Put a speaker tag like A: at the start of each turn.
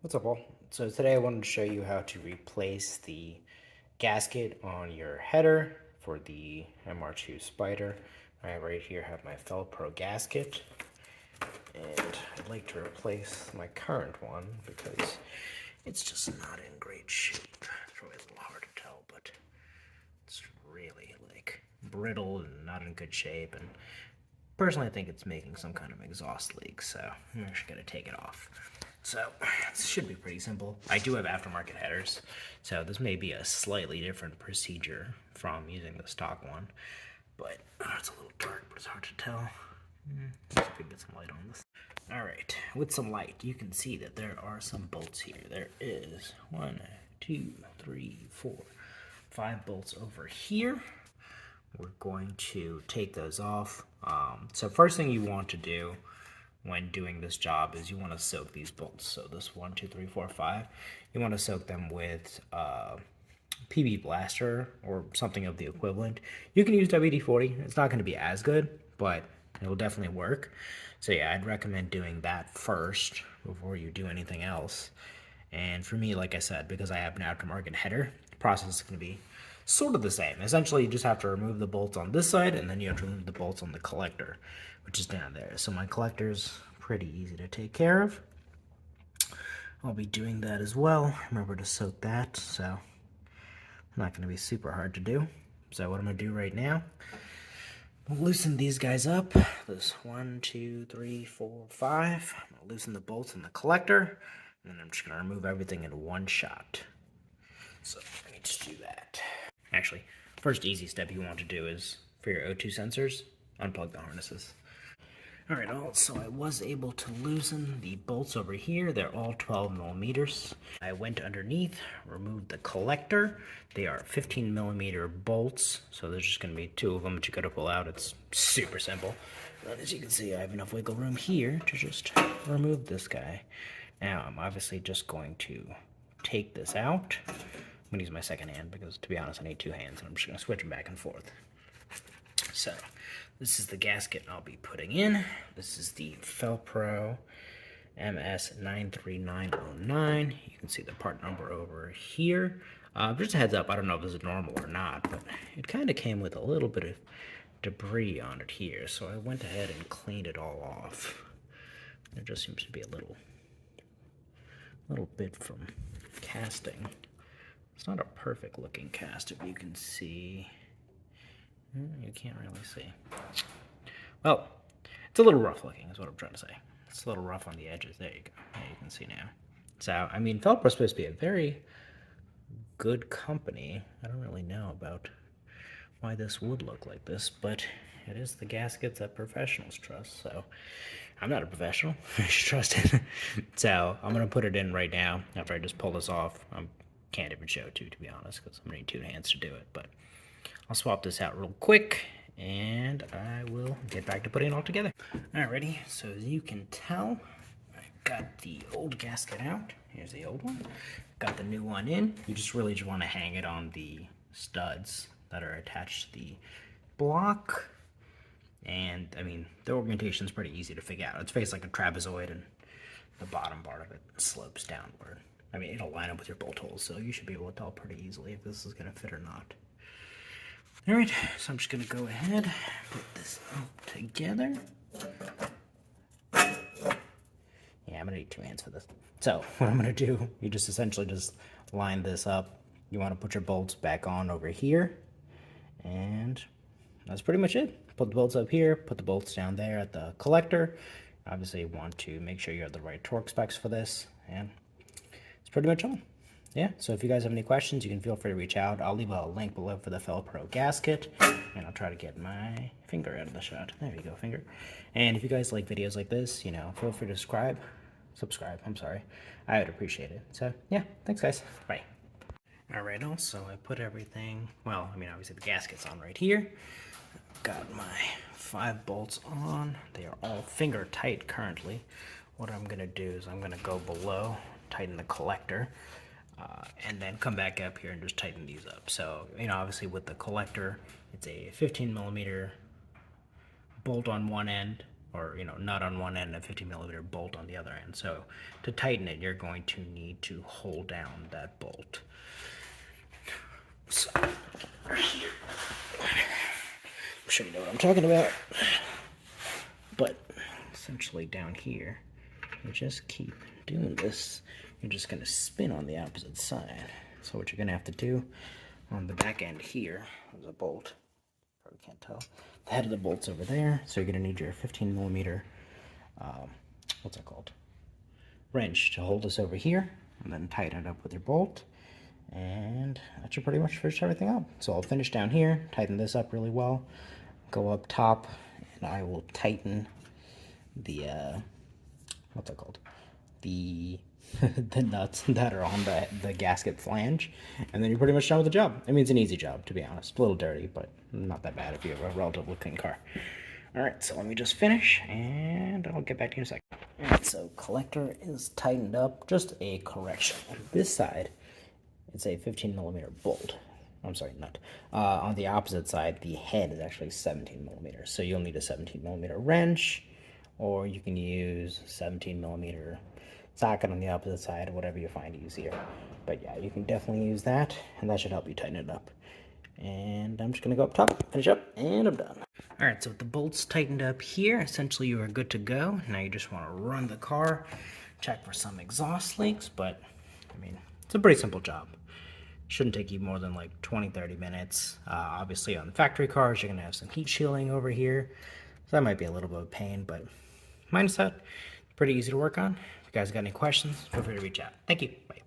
A: What's up, all? So today I wanted to show you how to replace the gasket on your header for the MR2 Spyder. I right here have my Felpro gasket, and I'd like to replace my current one because it's just not in great shape. It's probably a little hard to tell, but it's really like brittle and not in good shape. And personally, I think it's making some kind of exhaust leak, so I'm just gonna take it off. So it should be pretty simple. I do have aftermarket headers, so this may be a slightly different procedure from using the stock one, but it's a little dark, but it's hard to tell. Let's see if we can get some light on this. All right, with some light, you can see that there are some bolts here. There is 1, 2, 3, 4, 5 bolts over here. We're going to take those off. So first thing you want to do when doing this job is you want to soak these bolts. So this 1, 2, 3, 4, 5, you want to soak them with PB Blaster or something of the equivalent. You can use WD-40. It's not going to be as good, but it will definitely work. So yeah, I'd recommend doing that first before you do anything else. And for me, like I said, because I have an aftermarket header, the process is going to be sort of the same. Essentially, you just have to remove the bolts on this side, and then you have to remove the bolts on the collector, which is down there. So my collector's pretty easy to take care of. I'll be doing that as well. Remember to soak that, so not going to be super hard to do. So what I'm going to do right now, I'll loosen these guys up. This 1, 2, 3, 4, 5. I'm going to loosen the bolts in the collector, and then I'm just going to remove everything in one shot. So let me just do that. Actually, first easy step you want to do is, for your O2 sensors, unplug the harnesses. Alright, so I was able to loosen the bolts over here. They're all 12 millimeters. I went underneath, removed the collector. They are 15 millimeter bolts, so there's just going to be 2 of them that you got to pull out. It's super simple. But as you can see, I have enough wiggle room here to just remove this guy. Now, I'm obviously just going to take this out. I'm going to use my second hand because, to be honest, I need 2 hands, and I'm just going to switch them back and forth. So, this is the gasket I'll be putting in. This is the Felpro MS93909. You can see the part number over here. Just a heads up, I don't know if this is normal or not, but it kind of came with a little bit of debris on it here, so I went ahead and cleaned it all off. There just seems to be a little bit from casting. It's not a perfect looking cast, if you can see. You can't really see. Well, it's a little rough looking, is what I'm trying to say. It's a little rough on the edges. There you go. Yeah, you can see now. So, I mean, Felpro's supposed to be a very good company. I don't really know about why this would look like this, but it is the gaskets that professionals trust, so I'm not a professional. I should trust it. So, I'm going to put it in right now after I just pull this off. I can't even show it to be honest, because I'm going to need 2 hands to do it, but I'll swap this out real quick, and I will get back to putting it all together. Alrighty, so as you can tell, I got the old gasket out. Here's the old one. Got the new one in. You just really want to hang it on the studs that are attached to the block. And, I mean, the orientation is pretty easy to figure out. It's faced like a trapezoid, and the bottom part of it slopes downward. I mean, it'll line up with your bolt holes, so you should be able to tell pretty easily if this is going to fit or not. Alright, so I'm just going to go ahead, put this all together. Yeah, I'm going to need 2 hands for this. So, what I'm going to do, you just essentially just line this up. You want to put your bolts back on over here. And that's pretty much it. Put the bolts up here, put the bolts down there at the collector. Obviously, you want to make sure you have the right torque specs for this. And it's pretty much all. Yeah, so if you guys have any questions, you can feel free to reach out. I'll leave a link below for the Felpro gasket, and I'll try to get my finger out of the shot. There you go, finger. And if you guys like videos like this, you know, feel free to subscribe, I'm sorry. I would appreciate it. So, yeah, thanks, guys. Bye. All right, also, I put everything, well, I mean, obviously the gasket's on right here. Got my 5 bolts on. They are all finger tight currently. What I'm going to do is I'm going to go below, tighten the collector, and then come back up here and just tighten these up. So, you know, obviously with the collector, it's a 15 millimeter bolt on one end, or nut on one end and a 15mm bolt on the other end. So to tighten it, you're going to need to hold down that bolt. So, I'm sure you know what I'm talking about. But essentially down here, you just keep doing this. You're just going to spin on the opposite side. So what you're going to have to do on the back end here is a bolt. Probably can't tell. The head of the bolt's over there, so you're going to need your 15mm, what's that called? Wrench to hold this over here, and then tighten it up with your bolt. And that should pretty much finish everything up. So I'll finish down here, tighten this up really well, go up top, and I will tighten the, what's that called? The the nuts that are on the gasket flange, and then you're pretty much done with the job. I mean, it's an easy job, to be honest. A little dirty, but not that bad if you have a relatively clean car. Alright, so let me just finish, and I'll get back to you in a second. Alright, so collector is tightened up. Just a correction. On this side, it's a 15mm bolt. I'm sorry, nut. On the opposite side, the head is actually 17mm. So you'll need a 17mm wrench, or you can use 17mm socket on the opposite side, or whatever you find easier. But yeah, you can definitely use that, and that should help you tighten it up. And I'm just gonna go up top, finish up, and I'm done. Alright, so with the bolts tightened up here, essentially you are good to go. Now you just want to run the car, check for some exhaust leaks, but I mean, it's a pretty simple job. Shouldn't take you more than like 20-30 minutes. Obviously on the factory cars, you're gonna have some heat shielding over here, so that might be a little bit of a pain, but minus that, pretty easy to work on. If you guys got any questions, feel free to reach out. Thank you. Bye.